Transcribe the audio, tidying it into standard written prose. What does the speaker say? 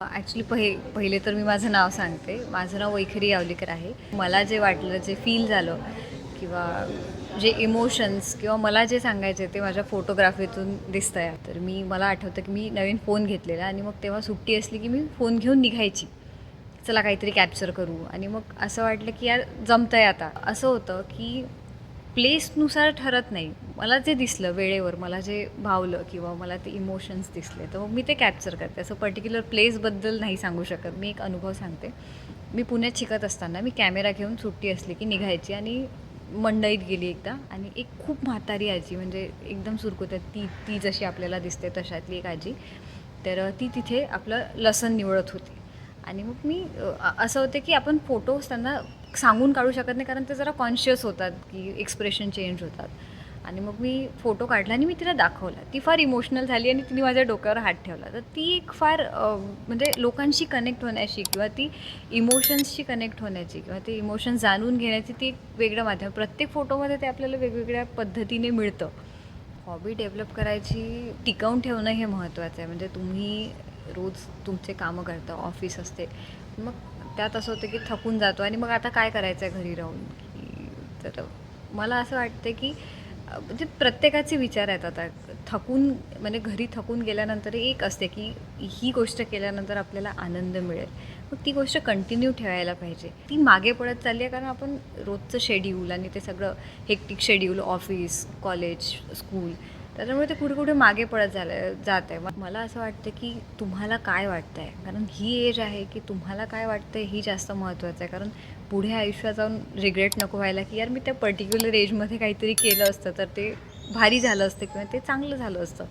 Actually पहिले तर मी माझं नाव सांगते. माझं नाव वैखरी यावलीकर आहे. मला जे वाटलं, जे फील झालं किंवा जे इमोशन्स किंवा मला जे सांगायचे ते माझ्या फोटोग्राफीतून दिसतं आहे. तर मला आठवतं की मी नवीन फोन घेतलेला आणि मग तेव्हा सुट्टी असली की मी फोन घेऊन निघायची. चला काहीतरी कॅप्चर करू आणि मग असं वाटलं की यार जमतं आहे आता. असं होतं की प्लेसनुसार ठरत नाही. मला जे दिसलं वेळेवर, मला जे भावलं किंवा मला ते इमोशन्स दिसले, तर मग मी ते कॅप्चर करते. असं पर्टिक्युलर प्लेसबद्दल नाही सांगू शकत. मी एक अनुभव सांगते. मी पुण्यात शिकत असताना मी कॅमेरा घेऊन सुट्टी असली की निघायची आणि मंडईत गेली एकदा आणि एक खूप म्हातारी आजी, म्हणजे एकदम सुरकुत्यात ती ती जशी आपल्याला दिसते तशातली एक आजी. तर ती तिथे आपलं लसण निवडत होती आणि मग मी असं होते की आपण फोटोज त्यांना सांगून काढू शकत नाही कारण ते जरा कॉन्शियस होतात की एक्सप्रेशन चेंज होतात. आणि मग मी फोटो काढला आणि मी तिला दाखवला. ती फार इमोशनल झाली आणि तिने माझ्या डोक्यावर हात ठेवला. तर ती एक फार म्हणजे लोकांशी कनेक्ट होण्याची किंवा ती इमोशन्सशी कनेक्ट होण्याची किंवा ते इमोशन्स जाणून घेण्याची ती एक वेगळं माध्यम. प्रत्येक फोटोमध्ये ते आपल्याला वेगवेगळ्या पद्धतीने मिळतं. हॉबी डेव्हलप करायची, टिकवून ठेवणं हे महत्त्वाचं आहे. म्हणजे तुम्ही रोज तुमचे कामं करता, ऑफिस असते, मग त्यात असं होतं की थकून जातो आणि मग आता काय करायचं आहे घरी राहून, की तर मला असं वाटतं की म्हणजे प्रत्येकाचे विचार आहेत आता. थकून म्हणजे घरी थकून गेल्यानंतर एक असते की ही गोष्ट केल्यानंतर आपल्याला आनंद मिळेल. मग ती गोष्ट कंटिन्यू ठेवायला पाहिजे. ती मागे पडत चालली आहे कारण आपण रोजचं शेड्यूल आणि ते सगळं hectic schedule, office, college, school, त्याच्यामुळे ते कुठे कुठे मागे पडत जात आहे. मग मला असं वाटतं की तुम्हाला काय वाटतं आहे, कारण ही एज आहे की तुम्हाला काय वाटतं आहे ही जास्त महत्त्वाचं आहे. कारण पुढे आयुष्यात जाऊन रिग्रेट नको व्हायला की यार मी त्या पर्टिक्युलर एजमध्ये काहीतरी केलं असतं तर ते भारी झालं असतं किंवा ते चांगलं झालं असतं.